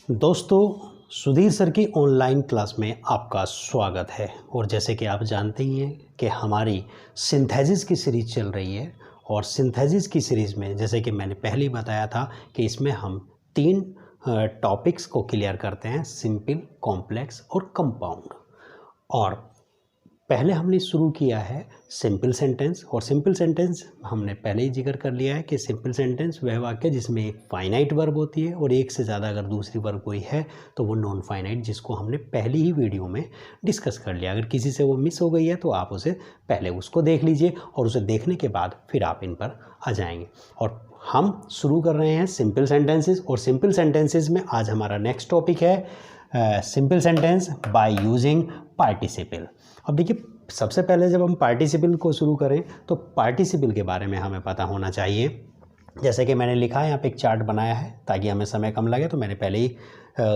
दोस्तों, सुधीर सर की online class में आपका स्वागत है। और जैसे कि आप जानते ही हैं कि हमारी सिंथेसिस की सीरीज़ चल रही है और सिंथेसिस की सीरीज़ में जैसे कि मैंने पहले ही बताया था कि इसमें हम 3 टॉपिक्स को क्लियर करते हैं, सिंपल, कॉम्प्लेक्स और कंपाउंड। और पहले हमने शुरू किया है सिंपल सेंटेंस। और सिंपल सेंटेंस हमने पहले ही जिक्र कर लिया है कि सिंपल सेंटेंस वह वाक्य जिसमें एक फाइनाइट वर्ब होती है और एक से ज़्यादा अगर दूसरी वर्ब कोई है तो वो नॉन फाइनाइट, जिसको हमने पहली ही वीडियो में डिस्कस कर लिया। अगर किसी से वो मिस हो गई है तो आप उसे पहले उसको देख लीजिए और उसे देखने के बाद फिर आप इन पर आ जाएंगे। और हम शुरू कर रहे हैं सिंपल सेंटेंसेस। और सिंपल सेंटेंसेस में आज हमारा नेक्स्ट टॉपिक है simple sentence by using participle. अब देखिए, सबसे पहले जब हम पार्टिसिपल को शुरू करें तो पार्टिसिपल के बारे में हमें पता होना चाहिए। जैसे कि मैंने लिखा है, यहाँ पे एक चार्ट बनाया है ताकि हमें समय कम लगे, तो मैंने पहले ही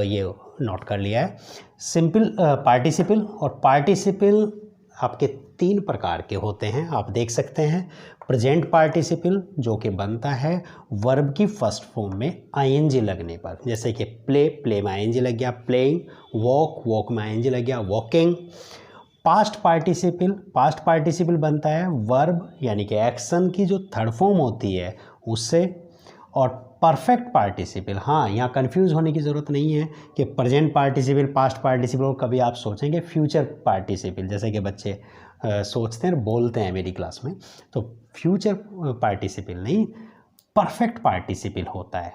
ये नोट कर लिया है। Simple participle. और पार्टिसिपल आपके 3 प्रकार के होते हैं, आप देख सकते हैं। प्रेजेंट पार्टिसिपल जो कि बनता है वर्ब की फर्स्ट फॉर्म में आईएनजी लगने पर, जैसे कि प्ले, प्ले में आईएनजी लग गया, प्लेइंग। वॉक, वॉक में आईएनजी लग गया, walking. Past participle, past participle बनता है वर्ब यानी कि एक्शन की जो थर्ड फॉर्म होती है उससे। और परफेक्ट पार्टिसिपल, हाँ, यहाँ कंफ्यूज होने की ज़रूरत नहीं है कि प्रेजेंट पार्टिसिपल, पास्ट पार्टिसिपल और कभी आप सोचेंगे फ्यूचर पार्टिसिपल, जैसे कि बच्चे सोचते हैं, बोलते हैं मेरी क्लास में, तो फ्यूचर पार्टिसिपल नहीं, परफेक्ट पार्टिसिपल होता है।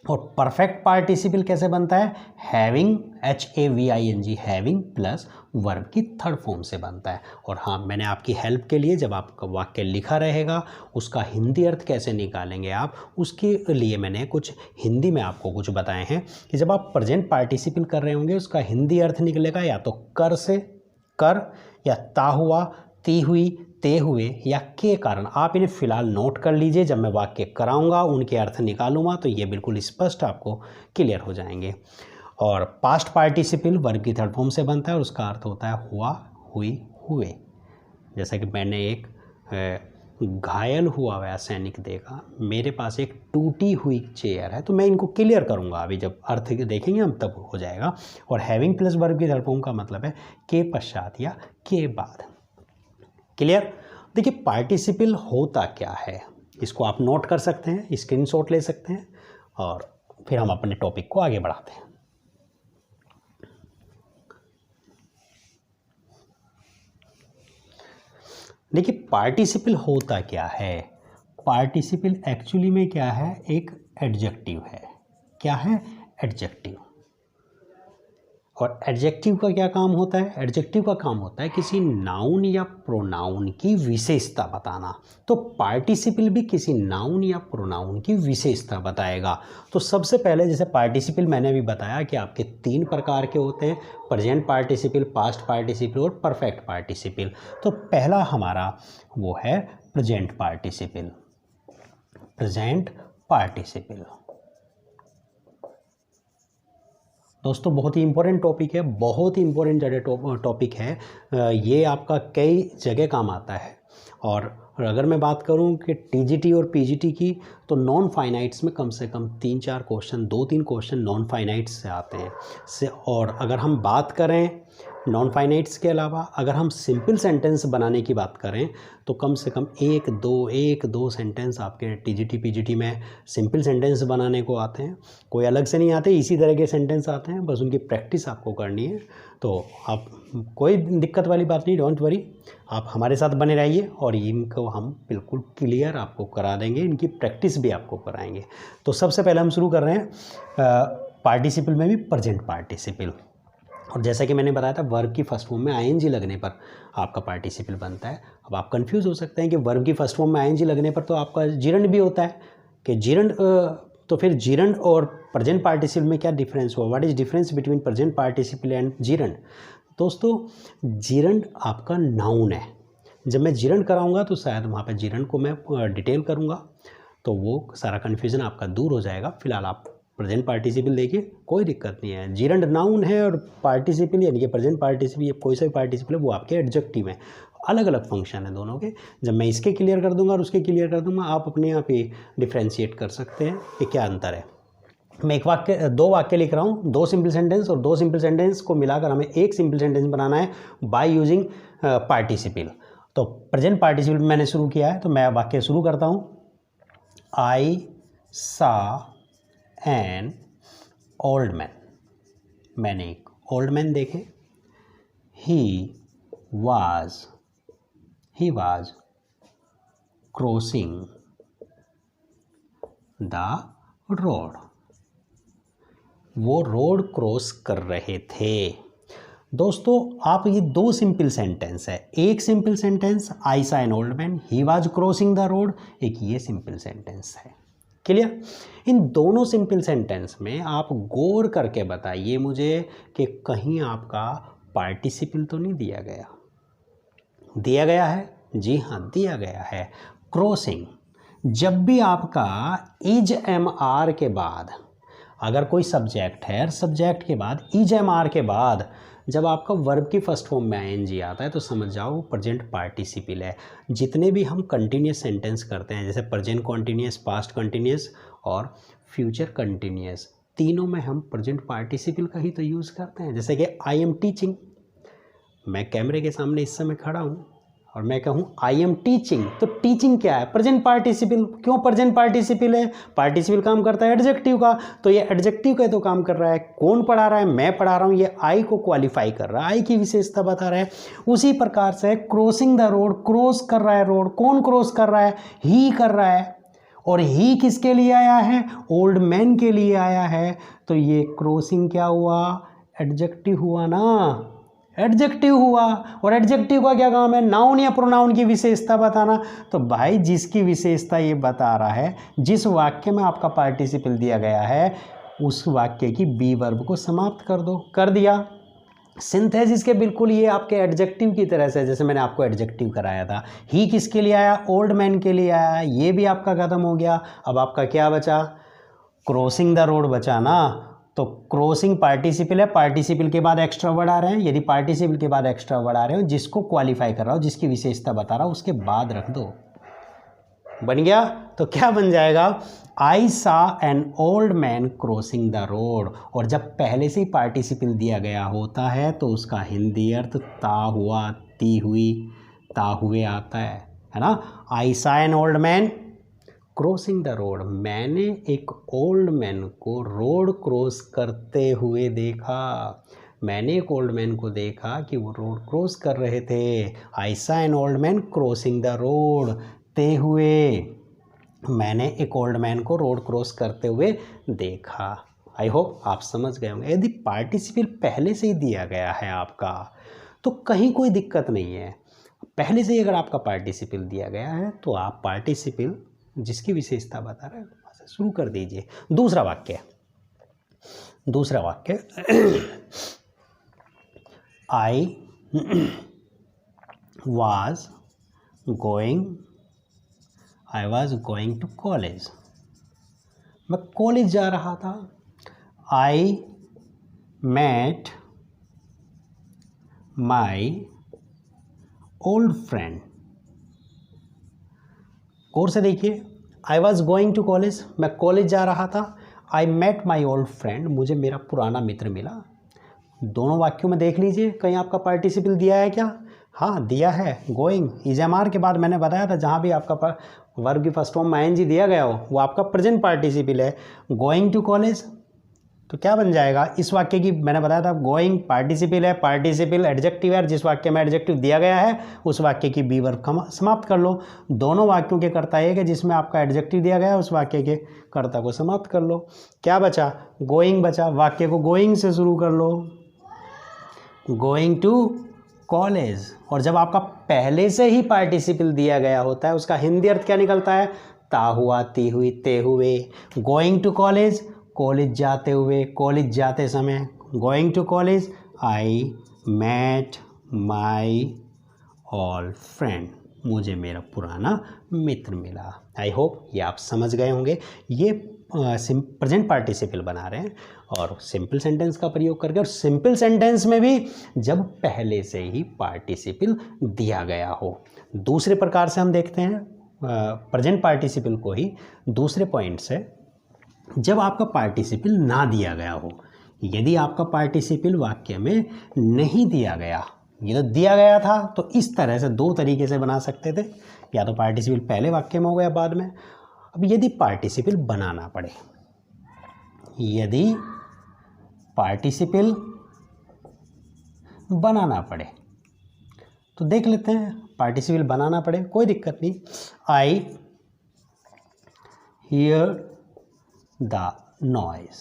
और परफेक्ट पार्टिसिपल कैसे बनता है? Having, HAVING, having plus verb की थर्ड फॉर्म से बनता है। और हाँ, मैंने आपकी हेल्प के लिए, जब आपका वाक्य लिखा रहेगा उसका हिंदी अर्थ कैसे निकालेंगे आप, उसके लिए मैंने कुछ हिंदी में आपको कुछ बताए हैं कि जब आप प्रेजेंट पार्टिसिपल कर रहे होंगे उसका हिंदी अर्थ निकलेगा या तो कर से, कर, या ता हुआ, ती हुई, ते हुए, या के कारण। आप इन्हें फिलहाल नोट कर लीजिए, जब मैं वाक्य कराऊंगा उनके अर्थ निकालूंगा तो ये बिल्कुल स्पष्ट आपको क्लियर हो जाएंगे। और पास्ट पार्टिसिपल वर्ब की थर्ड फॉर्म से बनता है और उसका अर्थ होता है हुआ, हुई, हुए। जैसा कि मैंने एक घायल हुआ हुआ सैनिक देखा, मेरे पास एक टूटी हुई चेयर है, तो मैं इनको क्लियर करूंगा, अभी जब अर्थ देखेंगे हम तब हो जाएगा। और हैविंग प्लस वर्ब की थर्ड फॉर्म का मतलब है के पश्चात या के बाद। क्लियर? देखिए, पार्टिसिपल होता क्या है इसको आप नोट कर सकते हैं, स्क्रीनशॉट ले सकते हैं और फिर हम अपने टॉपिक को आगे बढ़ाते हैं। देखिए, पार्टिसिपल होता क्या है? पार्टिसिपल एक्चुअली में क्या है? एक एडजेक्टिव है। क्या है? एडजेक्टिव। और एडजेक्टिव का क्या काम होता है? एडजेक्टिव का काम होता है किसी नाउन या प्रोनाउन की विशेषता बताना। तो पार्टिसिपल भी किसी नाउन या प्रोनाउन की विशेषता बताएगा। तो सबसे पहले, जैसे पार्टिसिपल मैंने भी बताया कि आपके 3 प्रकार के होते हैं, प्रेजेंट पार्टिसिपल, पास्ट पार्टिसिपल और परफेक्ट पार्टिसिपल। तो पहला हमारा वो है प्रेजेंट पार्टिसिपल। प्रेजेंट पार्टिसिपल दोस्तों बहुत ही इंपॉर्टेंट टॉपिक है, बहुत ही इंपॉर्टेंट टॉपिक है। ये आपका कई जगह काम आता है। और अगर मैं बात करूं कि टीजीटी और पीजीटी की, तो नॉन फाइनाइट्स में कम से कम 3-4 क्वेश्चन, 2-3 क्वेश्चन नॉन फाइनाइट्स से आते हैं और अगर हम बात करें नॉन फाइनाइट्स के अलावा, अगर हम सिंपल सेंटेंस बनाने की बात करें तो कम से कम 1-2 सेंटेंस आपके टीजीटी पीजीटी में सिंपल सेंटेंस बनाने को आते हैं। कोई अलग से नहीं आते, इसी तरह के सेंटेंस आते हैं, बस उनकी प्रैक्टिस आपको करनी है। तो आप कोई दिक्कत वाली बात नहीं, डोंट वरी, आप हमारे साथ बने रहिए और इनको हम बिल्कुल क्लियर आपको करा देंगे, इनकी प्रैक्टिस भी आपको कराएंगे। तो सबसे पहले हम शुरू कर रहे हैं पार्टिसिपल में भी प्रेजेंट पार्टिसिपल। और जैसा कि मैंने बताया था, वर्ब की फर्स्ट फॉर्म में आईएनजी लगने पर आपका पार्टिसिपल बनता है। अब आप कंफ्यूज हो सकते हैं कि वर्ब की फर्स्ट फॉर्म में आईएनजी लगने पर तो आपका जीरंड भी होता है कि जीरंड, तो फिर जीरंड और प्रेजेंट पार्टिसिपल में क्या डिफरेंस हुआ? What is difference between present participle and gerund? दोस्तों, जीरंड आपका नाउन है। जब मैं जीरंड कराऊंगा तो शायद वहाँ पर जीरंड को मैं डिटेल करूँगा, तो वो सारा कन्फ्यूज़न आपका दूर हो जाएगा। फिलहाल आप प्रेजेंट पार्टिसिपल देखिए, कोई दिक्कत नहीं है। जीरंड नाउन है और पार्टिसिपल यानी कि प्रेजेंट पार्टिसिपल, कोई सा भी पार्टिसिपल है वो आपके एडजेक्टिव है। अलग अलग फंक्शन है दोनों के। जब मैं इसके क्लियर कर दूंगा और उसके क्लियर कर दूंगा, आप अपने आप ही डिफ्रेंशिएट कर सकते हैं कि क्या अंतर है। मैं एक वाक्य, दो वाक्य लिख रहा हूँ, दो सिंपल सेंटेंस, और दो सिंपल सेंटेंस को मिलाकर हमें एक सिंपल सेंटेंस बनाना है बाय यूजिंग पार्टिसिपल। तो प्रेजेंट पार्टिसिपल मैंने शुरू किया है, तो मैं वाक्य शुरू करता हूँ। आई सा एन ओल्ड मैन, मैंने एक ओल्ड मैन देखे। He was crossing the road, वो रोड क्रॉस कर रहे थे। दोस्तों आप ये दो सिंपल सेंटेंस है, एक सिंपल सेंटेंस आई सा an old man, he was crossing the road, एक ये सिंपल सेंटेंस है। क्लियर? इन दोनों सिंपल सेंटेंस में आप गौर करके बताइए मुझे कि कहीं आपका पार्टिसिपल तो नहीं दिया गया। दिया गया है? जी हाँ, दिया गया है। क्रॉसिंग, जब भी आपका इज एम आर के बाद अगर कोई सब्जेक्ट है, सब्जेक्ट के बाद इज एम आर के बाद जब आपका वर्ब की फर्स्ट फॉर्म में आईएनजी आता है तो समझ जाओ प्रेजेंट पार्टिसिपल है। जितने भी हम कंटिन्यूस सेंटेंस करते हैं, जैसे प्रेजेंट कंटिन्यूस, पास्ट कंटिन्यूस और फ्यूचर कंटिन्यूस, तीनों में हम प्रेजेंट पार्टिसिपल का ही तो यूज़ करते हैं। जैसे कि आई एम टीचिंग, मैं कैमरे के सामने इस समय खड़ा हूँ और मैं कहूँ आई एम टीचिंग, तो टीचिंग क्या है? Present participle. क्यों प्रेजेंट पार्टिसिपल है? पार्टिसिपल काम करता है एडजेक्टिव का, तो ये एडजेक्टिव का तो काम कर रहा है। कौन पढ़ा रहा है? मैं पढ़ा रहा हूँ। ये आई को क्वालिफाई कर रहा है, आई की विशेषता बता रहा है। उसी प्रकार से क्रॉसिंग द रोड, क्रॉस कर रहा है रोड। कौन क्रॉस कर रहा है? ही कर रहा है। और ही किसके लिए आया है? ओल्ड मैन के लिए आया है। तो ये क्रॉसिंग क्या हुआ? एडजेक्टिव हुआ ना, एडजेक्टिव हुआ। और एडजेक्टिव का क्या काम है? नाउन या प्रोनाउन की विशेषता बताना। तो भाई जिसकी विशेषता ये बता रहा है, जिस वाक्य में आपका पार्टिसिपल दिया गया है, उस वाक्य की बी वर्ब को समाप्त कर दो। कर दिया। सिंथेसिस के बिल्कुल ये आपके एडजेक्टिव की तरह से, जैसे मैंने आपको एडजेक्टिव कराया था। ही किसके लिए आया? ओल्ड मैन के लिए आया। ये भी आपका खत्म हो गया। अब आपका क्या बचा? क्रॉसिंग द रोड बचा ना। तो क्रॉसिंग पार्टिसिपल है, पार्टिसिपल के बाद एक्स्ट्रा वर्ड आ रहे हैं। यदि पार्टिसिपल के बाद एक्स्ट्रा वर्ड आ रहे हो, जिसको क्वालिफाई कर रहा हो, जिसकी विशेषता बता रहा हो, उसके बाद रख दो। बन गया? तो क्या बन जाएगा? आई सा an old man crossing the road. और जब पहले से ही पार्टिसिपल दिया गया होता है तो उसका हिंदी अर्थ ता हुआ, ती हुई, ता हुए आता है ना। आई सा an old man crossing the road, मैंने एक ओल्ड मैन को रोड क्रॉस करते हुए देखा। मैंने एक ओल्ड मैन को देखा कि वो रोड क्रॉस कर रहे थे। आई सा an old man crossing the road, ते हुए, मैंने एक ओल्ड मैन को रोड क्रॉस करते हुए देखा। आई होप आप समझ गए होंगे। यदि पार्टिसिपल पहले से ही दिया गया है आपका तो कहीं कोई दिक्कत नहीं है। पहले से ही अगर आपका पार्टिसिपल दिया गया है तो आप पार्टिसिपल जिसकी विशेषता बता रहे हैं शुरू कर दीजिए। दूसरा वाक्य I was going to college, मैं कॉलेज जा रहा था। I met my old friend, गौर से देखिए, I was going to college, मैं कॉलेज जा रहा था। I met my old friend, मुझे मेरा पुराना मित्र मिला। दोनों वाक्यों में देख लीजिए कहीं आपका पार्टिसिपल दिया है क्या? हाँ दिया है। गोइंग इज एम आर के बाद मैंने बताया था जहाँ भी आपका वर्ब की फर्स्ट फॉर्म में आईएनजी दिया गया हो वो आपका प्रेजेंट पार्टिसिपल है। गोइंग टू कॉलेज तो क्या बन जाएगा? इस वाक्य की मैंने बताया था गोइंग पार्टिसिपल है, पार्टिसिपल एडजेक्टिव है, जिस वाक्य में एडजेक्टिव दिया गया है उस वाक्य की बी वर्ब समाप्त कर लो। दोनों वाक्यों के कर्ता एक है, जिसमें आपका एडजेक्टिव दिया गया है उस वाक्य के कर्ता को समाप्त कर लो। क्या बचा? गोइंग बचा। वाक्य को गोइंग से शुरू कर लो, गोइंग टू कॉलेज। और जब आपका पहले से ही पार्टिसिपल दिया गया होता है उसका हिंदी अर्थ क्या निकलता है? ता हुआ, ती हुई, ते हुए। गोइंग टू कॉलेज, कॉलेज जाते हुए, कॉलेज जाते समय। Going to college, I met my old friend, मुझे मेरा पुराना मित्र मिला। आई होप ये आप समझ गए होंगे। ये प्रेजेंट पार्टिसिपल बना रहे हैं और सिंपल सेंटेंस का प्रयोग करके, और सिंपल सेंटेंस में भी जब पहले से ही पार्टिसिपल दिया गया हो। दूसरे प्रकार से हम देखते हैं प्रेजेंट पार्टिसिपल को ही दूसरे पॉइंट से। जब आपका पार्टिसिपल ना दिया गया हो। यदि आपका पार्टिसिपल वाक्य में नहीं दिया गया, ये तो दिया गया था तो इस तरह से दो तरीके से बना सकते थे, या तो पार्टिसिपल पहले वाक्य में हो गया बाद में। अब यदि पार्टिसिपल बनाना पड़े, यदि पार्टिसिपल बनाना पड़े तो देख लेते हैं। पार्टिसिपल बनाना पड़े कोई दिक्कत नहीं। I hear the noise,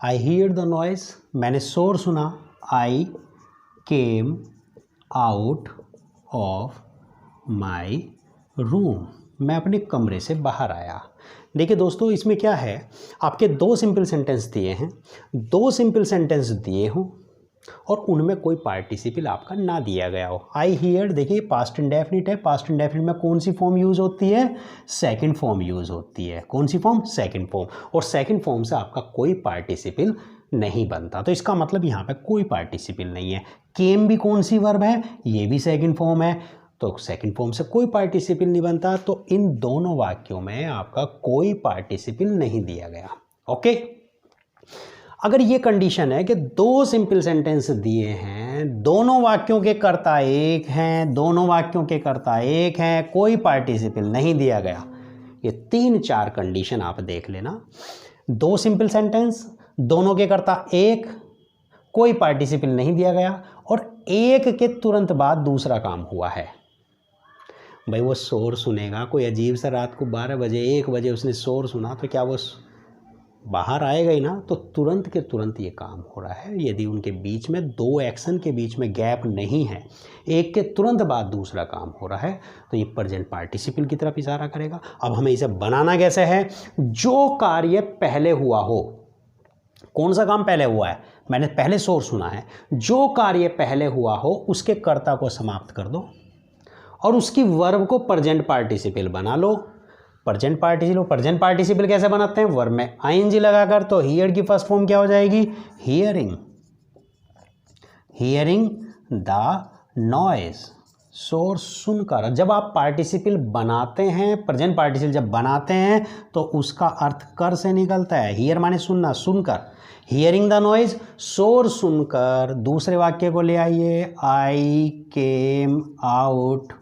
I hear the noise, मैंने शोर सुना। I came out of my room, मैं अपने कमरे से बाहर आया। देखिए दोस्तों, इसमें क्या है, आपके दो सिंपल सेंटेंस दिए हैं, दो सिंपल सेंटेंस दिए हों और उनमें कोई पार्टिसिपल आपका ना दिया गया हो। आई हियर, देखिए पास्ट इंडेफिनिट है, पास्ट इंडेफिनिट में कौन सी फॉर्म यूज़ होती है? सेकंड फॉर्म यूज़ होती है। कौन सी फॉर्म? Second form. और सेकंड फॉर्म से आपका कोई पार्टिसिपल नहीं बनता, तो इसका मतलब यहाँ पे कोई पार्टिसिपल नहीं है। केम भी कौन सी वर्ब है? ये भी सेकंड फॉर्म है, तो सेकंड फॉर्म से कोई पार्टिसिपल नहीं बनता। तो इन दोनों वाक्यों में आपका कोई पार्टिसिपल नहीं दिया गया। ओके, अगर ये कंडीशन है कि दो सिंपल सेंटेंस दिए हैं, दोनों वाक्यों के कर्ता एक हैं, दोनों वाक्यों के कर्ता एक हैं, कोई पार्टिसिपल नहीं दिया गया, ये 3-4 कंडीशन आप देख लेना। दो सिंपल सेंटेंस, दोनों के कर्ता एक, कोई पार्टिसिपल नहीं दिया गया, और एक के तुरंत बाद दूसरा काम हुआ है। भाई वो शोर सुनेगा, कोई अजीब सा रात को 12 बजे 1 बजे उसने शोर सुना, तो क्या वो बाहर आएगा ही ना? तो तुरंत के तुरंत ये काम हो रहा है। यदि उनके बीच में दो एक्शन के बीच में गैप नहीं है, एक के तुरंत बाद दूसरा काम हो रहा है, तो ये प्रेजेंट पार्टिसिपल की तरफ इशारा करेगा। अब हमें इसे बनाना कैसे है? जो कार्य पहले हुआ हो। कौन सा काम पहले हुआ है? मैंने पहले शोर सुना है। जो कार्य पहले हुआ हो उसके कर्ता को समाप्त कर दो और उसकी वर्ब को प्रेजेंट पार्टिसिपल बना लो। प्रेजेंट पार्टिसिपल कैसे बनाते हैं? वर्ब में आईएनजी लगाकर। तो हियर की फर्स्ट फॉर्म क्या हो जाएगी? हियरिंग, हियरिंग द नॉइज, शोर सुनकर। जब आप पार्टिसिपल बनाते हैं, प्रेजेंट पार्टिसिपल जब बनाते हैं तो उसका अर्थ कर से निकलता है। हियर माने सुनना, सुनकर। हियरिंग द नॉइज, शोर सुनकर। दूसरे वाक्य को ले आइए, I came out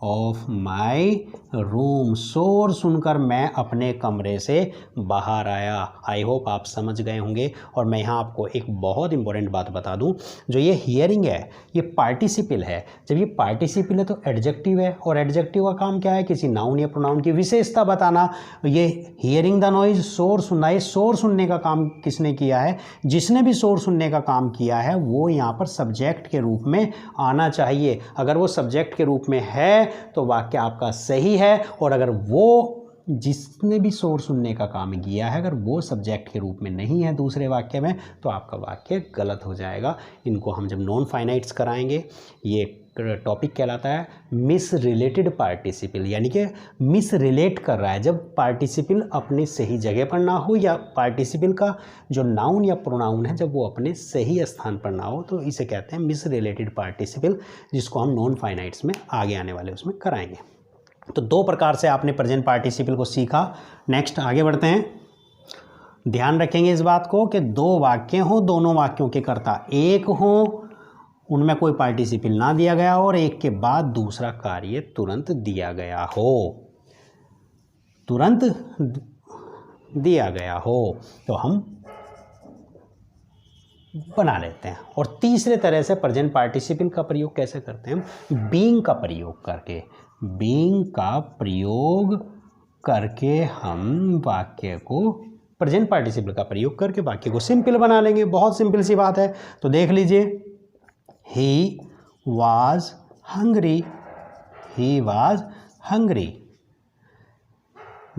of my room, शोर सुनकर मैं अपने कमरे से बाहर आया। आई होप आप समझ गए होंगे। और मैं यहाँ आपको एक बहुत इंपॉर्टेंट बात बता दूँ, जो ये हियरिंग है ये पार्टिसिपल है। जब ये पार्टिसिपल है तो एडजेक्टिव है, और एडजेक्टिव का काम क्या है? किसी नाउन या प्रोनाउन की विशेषता बताना। ये हियरिंग द नॉइज, शोर सुनना, ये शोर सुनने का काम किसने किया है? जिसने भी शोर सुनने का काम किया है वो यहाँ पर सब्जेक्ट के रूप में आना चाहिए। अगर वो सब्जेक्ट के रूप में है तो वाक्य आपका सही है, और अगर वो जिसने भी शोर सुनने का काम किया है अगर वो सब्जेक्ट के रूप में नहीं है दूसरे वाक्य में, तो आपका वाक्य गलत हो जाएगा। इनको हम जब नॉन फाइनाइट्स कराएंगे, ये टॉपिक कहलाता है मिस रिलेटेड पार्टिसिपल, यानी कि मिस रिलेट कर रहा है। जब पार्टिसिपल अपनी सही जगह पर ना हो, या पार्टिसिपल का जो नाउन या प्रोनाउन है जब वो अपने सही स्थान पर ना हो, तो इसे कहते हैं मिस रिलेटेड पार्टिसिपल, जिसको हम नॉन फाइनाइट्स में आगे आने वाले उसमें कराएंगे। तो दो प्रकार से आपने प्रेजेंट पार्टिसिपल को सीखा। नेक्स्ट आगे बढ़ते हैं। ध्यान रखेंगे इस बात को कि दो वाक्य हों, दोनों वाक्यों के कर्ता एक हों, उनमें कोई पार्टिसिपल ना दिया गया हो, और एक के बाद दूसरा कार्य तुरंत दिया गया हो, तुरंत दिया गया हो, तो हम बना लेते हैं। और तीसरे तरह से प्रेजेंट पार्टिसिपल का प्रयोग कैसे करते हैं? बीइंग का प्रयोग करके, बीइंग का प्रयोग करके हम वाक्य को, प्रेजेंट पार्टिसिपल का प्रयोग करके वाक्य को सिंपल बना लेंगे। बहुत सिंपल सी बात है। तो देख लीजिए, he was hungry, he was hungry,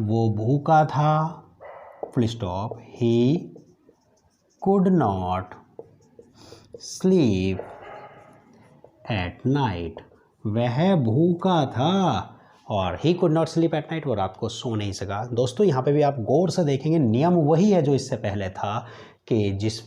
वो भूखा था, full stop, he could not sleep at night, वह भूखा था और he could not sleep at night, वो रात को सो नहीं सका। दोस्तों यहाँ पे भी आप गौर से देखेंगे, नियम वही है जो इससे पहले था, कि जिस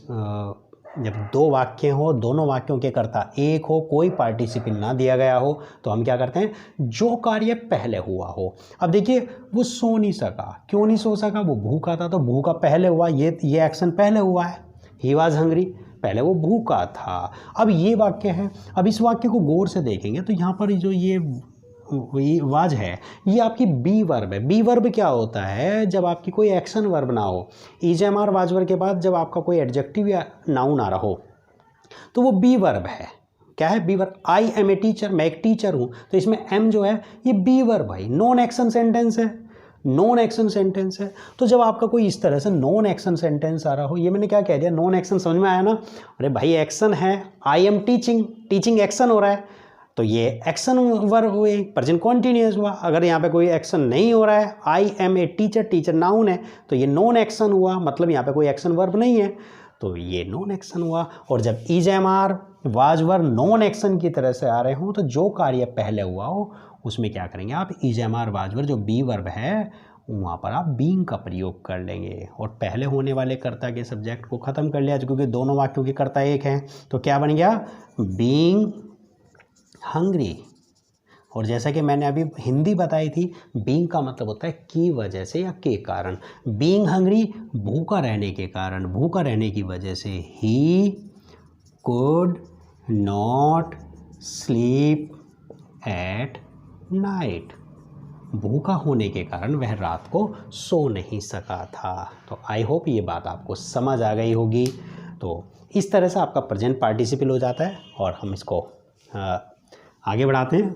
जब दो वाक्य हो, दोनों वाक्यों के कर्ता एक हो, कोई पार्टिसिपल ना दिया गया हो, तो हम क्या करते हैं, जो कार्य पहले हुआ हो। अब देखिए वो सो नहीं सका, क्यों नहीं सो सका, वो भूखा था, तो भूखा पहले हुआ, ये एक्शन पहले हुआ है, ही वॉज हंग्री, पहले वो भूखा था। अब ये वाक्य है, अब इस वाक्य को गौर से देखेंगे तो यहाँ पर जो ये वाज है, ये आपकी बी वर्ब है। बी वर्ब क्या होता है, जब आपकी कोई एक्शन वर्ब ना हो, ईजेएमआर वाज वर्ब के बाद जब आपका कोई एडजेक्टिव या नाउन आ रहा हो, तो वो बी वर्ब है। क्या है be verb, I am a teacher, मैं एक टीचर हूँ, तो इसमें एम जो है ये बी वर्ब भाई, नॉन एक्शन सेंटेंस है, नॉन एक्शन सेंटेंस है। तो जब आपका कोई इस तरह से नॉन एक्शन सेंटेंस आ रहा हो, ये मैंने क्या कह दिया, नॉन एक्शन, समझ में आया ना। अरे भाई एक्शन है, I am teaching, teaching action हो रहा है, तो ये एक्शन वर्ब हुए, प्रेजेंट कॉन्टिन्यूअस हुआ। अगर यहाँ पे कोई एक्शन नहीं हो रहा है, I am a teacher, teacher noun है, तो ये नॉन एक्शन हुआ, मतलब यहाँ पे कोई एक्शन वर्ब नहीं है, तो ये नॉन एक्शन हुआ। और जब ईजेएमआर वाज वर्ब नॉन एक्शन की तरह से आ रहे हो, तो जो कार्य पहले हुआ हो उसमें क्या करेंगे आप, ईजेएमआर वाज वर्ब जो बी वर्ब है वहाँ पर आप बीइंग का प्रयोग कर लेंगे, और पहले होने वाले कर्ता के सब्जेक्ट को ख़त्म कर लिया, क्योंकि दोनों वाक्यों के कर्ता एक हैं, तो क्या बन गया, बीइंग हंग्री। और जैसा कि मैंने अभी हिंदी बताई थी, बीइंग का मतलब होता है की वजह से या के कारण। बीइंग हंग्री भूखा रहने के कारण, भूखा रहने की वजह से, he could not sleep at night, भूखा होने के कारण वह रात को सो नहीं सका था। तो आई होप ये बात आपको समझ आ गई होगी। तो इस तरह से आपका प्रेजेंट पार्टिसिपल हो जाता है, और हम इसको आगे बढ़ाते हैं।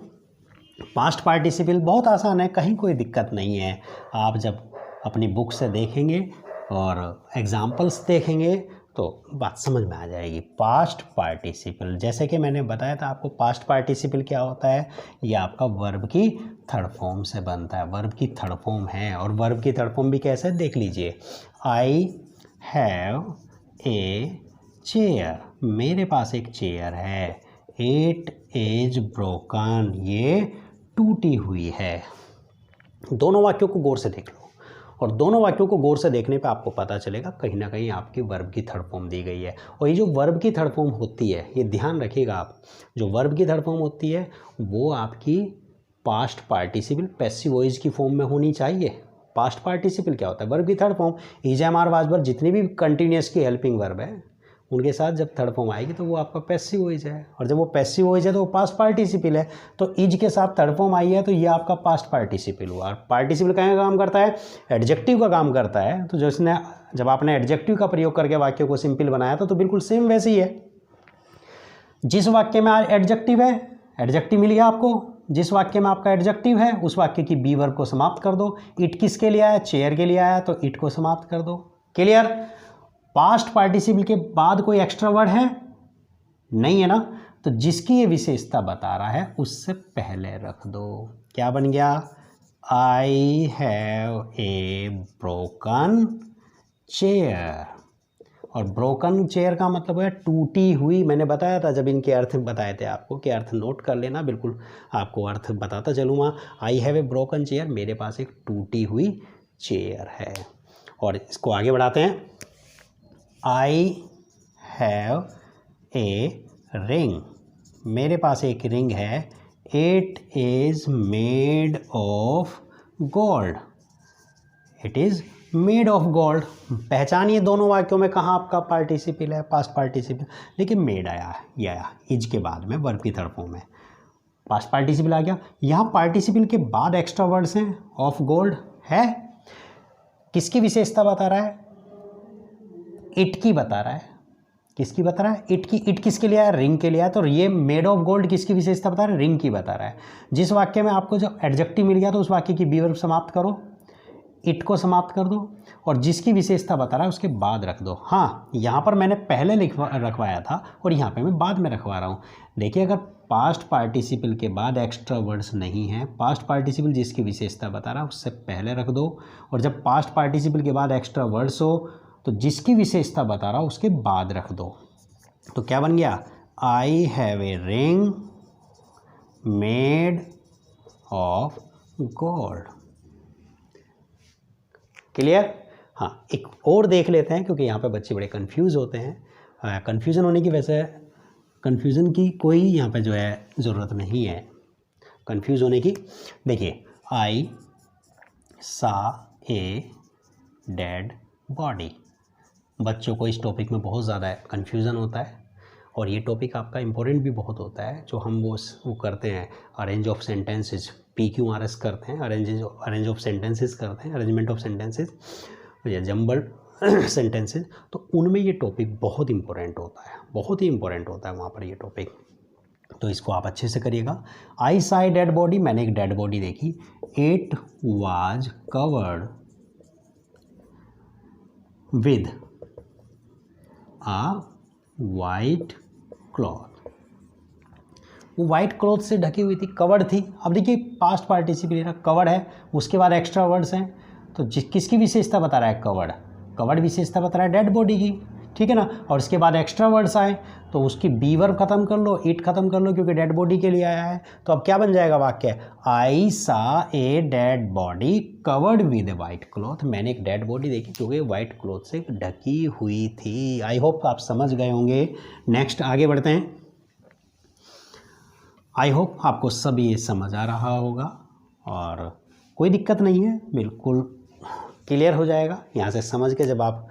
पास्ट पार्टिसिपल बहुत आसान है, कहीं कोई दिक्कत नहीं है। आप जब अपनी बुक से देखेंगे और एग्जाम्पल्स देखेंगे तो बात समझ में आ जाएगी। पास्ट पार्टिसिपल, जैसे कि मैंने बताया था आपको, पास्ट पार्टिसिपल क्या होता है, ये आपका वर्ब की थर्ड फॉर्म से बनता है, वर्ब की थर्ड फॉर्म है। और वर्ब की थर्ड फॉर्म भी कैसे, देख लीजिए, आई हैव ए चेयर, मेरे पास एक चेयर है, इट इज ब्रोकन, ये टूटी हुई है। दोनों वाक्यों को गौर से देख लो, और दोनों वाक्यों को गौर से देखने पे आपको पता चलेगा कहीं ना कहीं आपकी वर्ब की थर्ड फॉर्म दी गई है। और ये जो वर्ब की थर्ड फॉर्म होती है, ये ध्यान रखिएगा आप, जो वर्ब की थर्ड फॉर्म होती है वो आपकी पास्ट पार्टिसिपल पैसिव वॉइस की फॉर्म में होनी चाहिए। पास्ट पार्टिसिपल क्या होता है, वर्ब की थर्ड फॉर्म, ईजेएमआर वाज वर्ब, जितनी भी कंटिन्यूअस की हेल्पिंग वर्ब है उनके साथ जब थर्ड फॉर्म आएगी तो वो आपका पैसिव वॉइस है, और जब वो पैसिव वॉइस है तो वो पास्ट पार्टिसिपल है। तो इज के साथ थर्ड फॉर्म आई है तो ये आपका पास्ट पार्टिसिपल हुआ। और पार्टिसिपल का काम करता है, एडजेक्टिव का काम करता है। तो जब आपने एडजेक्टिव का प्रयोग करके वाक्य को सिंपल बनाया था, तो बिल्कुल सेम वैसे ही है। जिस वाक्य में एडजेक्टिव है, एडजेक्टिव मिल गया आपको, जिस वाक्य में आपका एडजेक्टिव है उस वाक्य की बी वर्ब को समाप्त कर दो। इट किसके लिए आया, चेयर के लिए आया, तो इट को समाप्त कर दो। क्लियर। पास्ट पार्टिसिपल के बाद कोई एक्स्ट्रा वर्ड है नहीं है ना, तो जिसकी ये विशेषता बता रहा है उससे पहले रख दो। क्या बन गया, I have a broken chair. और ब्रोकन चेयर का मतलब है टूटी हुई। मैंने बताया था जब इनके अर्थ बताए थे आपको, कि अर्थ नोट कर लेना, बिल्कुल आपको अर्थ बताता चलूँगा। I have a broken chair, मेरे पास एक टूटी हुई चेयर है। और इसको आगे बढ़ाते हैं। आई हैव ए रिंग, मेरे पास एक रिंग है, it is made of gold, it is made of gold. पहचानिए दोनों वाक्यों में कहाँ आपका पार्टिसिपल है, पास्ट पार्टिसिपल, लेकिन मेड आया है, ये आया इज के बाद में, वर्ब की थर्ड फॉर्म में पास्ट पार्टिसिपल आ गया। यहाँ पार्टिसिपल के बाद एक्स्ट्रा वर्ड्स हैं, ऑफ गोल्ड है, किसकी विशेषता बता रहा है, इट की बता रहा है। किसकी बता रहा है, इट की। इट किसके लिए आया, रिंग के लिए आया। तो ये मेड ऑफ गोल्ड किसकी विशेषता बता रहा है, रिंग की बता रहा है। जिस वाक्य में आपको जो एडजेक्टिव मिल गया तो उस वाक्य की बी वर्ब समाप्त करो, इट को समाप्त कर दो, और जिसकी विशेषता बता रहा है उसके बाद रख दो। हाँ, यहाँ पर मैंने पहले रखवाया था और यहाँ पे मैं बाद में रखवा रहा हूँ। देखिए, अगर पास्ट पार्टिसिपल के बाद एक्स्ट्रा वर्ड्स नहीं हैं, पास्ट पार्टिसिपल जिसकी विशेषता बता रहा है उससे पहले रख दो, और जब पास्ट पार्टिसिपल के बाद एक्स्ट्रा वर्ड्स हो तो जिसकी विशेषता बता रहा हो उसके बाद रख दो। तो क्या बन गया, I have a ring made of gold. Clear. हाँ, एक और देख लेते हैं क्योंकि यहाँ पे बच्चे बड़े कंफ्यूज होते हैं। कन्फ्यूज़न होने की वैसे कन्फ्यूज़न की कोई यहाँ पे जो है ज़रूरत नहीं है कंफ्यूज होने की। देखिए, आई सा ए डेड बॉडी, बच्चों को इस टॉपिक में बहुत ज़्यादा कन्फ्यूज़न होता है और ये टॉपिक आपका इम्पोर्टेंट भी बहुत होता है। जो हम वो करते हैं अरेंज ऑफ सेंटेंसेस, PQRS करते हैं, अरेंज ऑफ सेंटेंसेस करते हैं, अरेंजमेंट ऑफ सेंटेंसेस या जम्बल्ड सेंटेंसेस, तो उनमें ये टॉपिक बहुत इंपॉर्टेंट होता है, बहुत ही इंपॉर्टेंट होता है वहाँ पर ये टॉपिक। तो इसको आप अच्छे से करिएगा। आई सा ए डेड बॉडी, मैंने एक डेड बॉडी देखी। It was covered with a white cloth, वो वाइट क्लॉथ से ढकी हुई थी, कवर्ड थी। अब देखिए पास्ट पार्टिसिपल कवर्ड है, उसके बाद एक्स्ट्रा वर्ड्स हैं, तो किसकी विशेषता बता रहा है? कवर्ड विशेषता बता रहा है डेड बॉडी की, ठीक है ना। और इसके बाद एक्स्ट्रा वर्ड्स आए तो उसकी बी वर्ब खत्म कर लो, इट खत्म कर लो, क्योंकि डेड बॉडी के लिए आया है। तो अब क्या बन जाएगा वाक्य? आई सा a dead body covered with white cloth, मैंने एक डेड बॉडी देखी क्योंकि वाइट क्लॉथ से ढकी हुई थी। आई होप आप समझ गए होंगे। नेक्स्ट आगे बढ़ते हैं। आई होप आपको सब ये समझ आ रहा होगा और कोई दिक्कत नहीं है, बिल्कुल क्लियर हो जाएगा यहाँ से समझ के। जब आप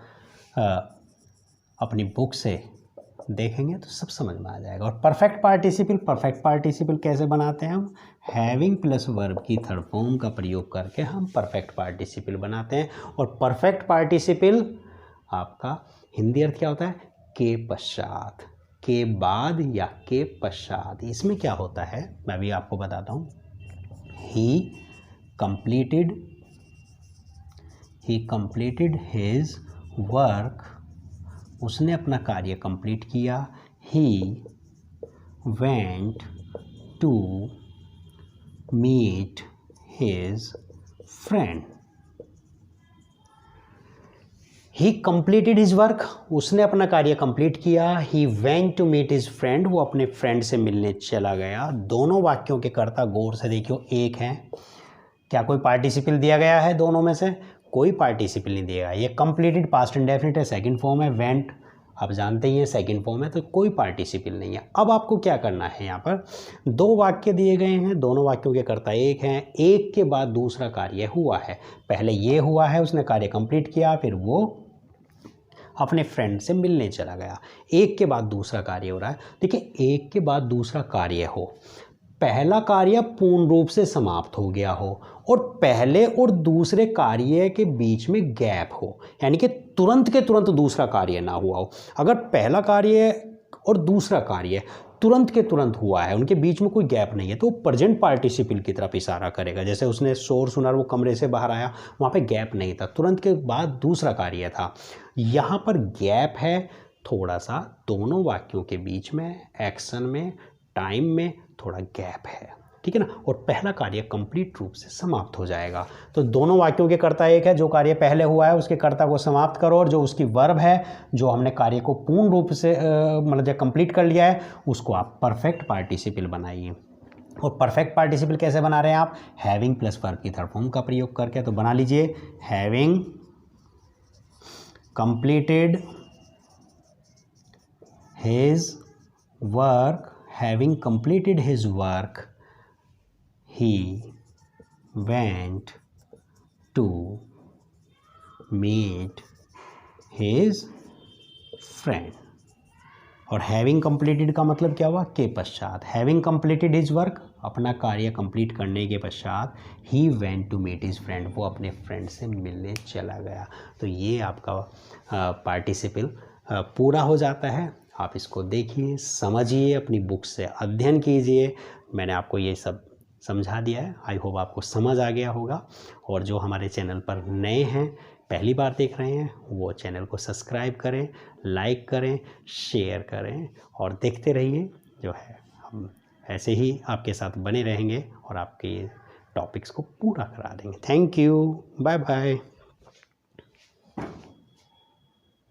अपनी बुक से देखेंगे तो सब समझ में आ जाएगा। और परफेक्ट पार्टिसिपल कैसे बनाते हैं हम? हैविंग प्लस वर्ब की थर्ड फॉर्म का प्रयोग करके हम परफेक्ट पार्टिसिपल बनाते हैं। और परफेक्ट पार्टिसिपल आपका हिंदी अर्थ क्या होता है? के पश्चात, के बाद या के पश्चात। इसमें क्या होता है मैं भी आपको बताता हूँ। ही कंप्लीटेड हिज वर्क, उसने अपना कार्य कंप्लीट किया। He went to meet his friend, he completed his work, उसने अपना कार्य कंप्लीट किया। He went to meet his friend, वो अपने फ्रेंड से मिलने चला गया। दोनों वाक्यों के कर्ता गौर से देखियो एक हैं। क्या कोई पार्टिसिपल दिया गया है दोनों में से? कोई पार्टिसिपल नहीं दिया गया। ये कंप्लीटेड पास्ट इंडेफिनिट है, सेकंड फॉर्म है। वेंट आप जानते ही हैं सेकंड फॉर्म है, तो कोई पार्टिसिपल नहीं है। अब आपको क्या करना है, यहाँ पर दो वाक्य दिए गए हैं, दोनों वाक्यों के कर्ता एक हैं, एक के बाद दूसरा कार्य हुआ है। पहले ये हुआ है, उसने कार्य कंप्लीट किया, फिर वो अपने फ्रेंड से मिलने चला गया। एक के बाद दूसरा कार्य हो रहा है। देखिए, एक के बाद दूसरा कार्य हो, पहला कार्य पूर्ण रूप से समाप्त हो गया हो और पहले और दूसरे कार्य के बीच में गैप हो, यानी कि तुरंत के तुरंत दूसरा कार्य ना हुआ हो। अगर पहला कार्य और दूसरा कार्य तुरंत के तुरंत हुआ है, उनके बीच में कोई गैप नहीं है, तो प्रेजेंट पार्टिसिपल की तरफ इशारा करेगा। जैसे उसने शोर सुना, वो कमरे से बाहर आया, वहाँ पे गैप नहीं था, तुरंत के बाद दूसरा कार्य था। यहाँ पर गैप है थोड़ा सा, दोनों वाक्यों के बीच में, एक्शन में, टाइम में थोड़ा गैप है, ठीक है ना। और पहला कार्य कंप्लीट रूप से समाप्त हो जाएगा। तो दोनों वाक्यों के कर्ता एक है, जो कार्य पहले हुआ है उसके कर्ता को समाप्त करो, और जो उसकी वर्ब है, जो हमने कार्य को पूर्ण रूप से मतलब जब कंप्लीट कर लिया है, उसको आप परफेक्ट पार्टिसिपल बनाइए। और परफेक्ट पार्टिसिपल कैसे बना रहे हैं आप? हैविंग प्लस वर्ब की थर्ड फॉर्म का प्रयोग करके। तो बना लीजिए, having completed his work, having completed his work, he went to meet his friend। और having completed का मतलब क्या हुआ? के पश्चात। having completed his work, अपना कार्य कंप्लीट करने के पश्चात, he went to meet his friend, वो अपने फ्रेंड से मिलने चला गया। तो ये आपका पार्टिसिपल पूरा हो जाता है। आप इसको देखिए, समझिए, अपनी बुक से अध्ययन कीजिए। मैंने आपको ये सब समझा दिया है, आई होप आपको समझ आ गया होगा। और जो हमारे चैनल पर नए हैं, पहली बार देख रहे हैं, वो चैनल को सब्सक्राइब करें, लाइक करें, शेयर करें और देखते रहिए। जो है हम ऐसे ही आपके साथ बने रहेंगे और आपके टॉपिक्स को पूरा करा देंगे। Thank you, bye bye.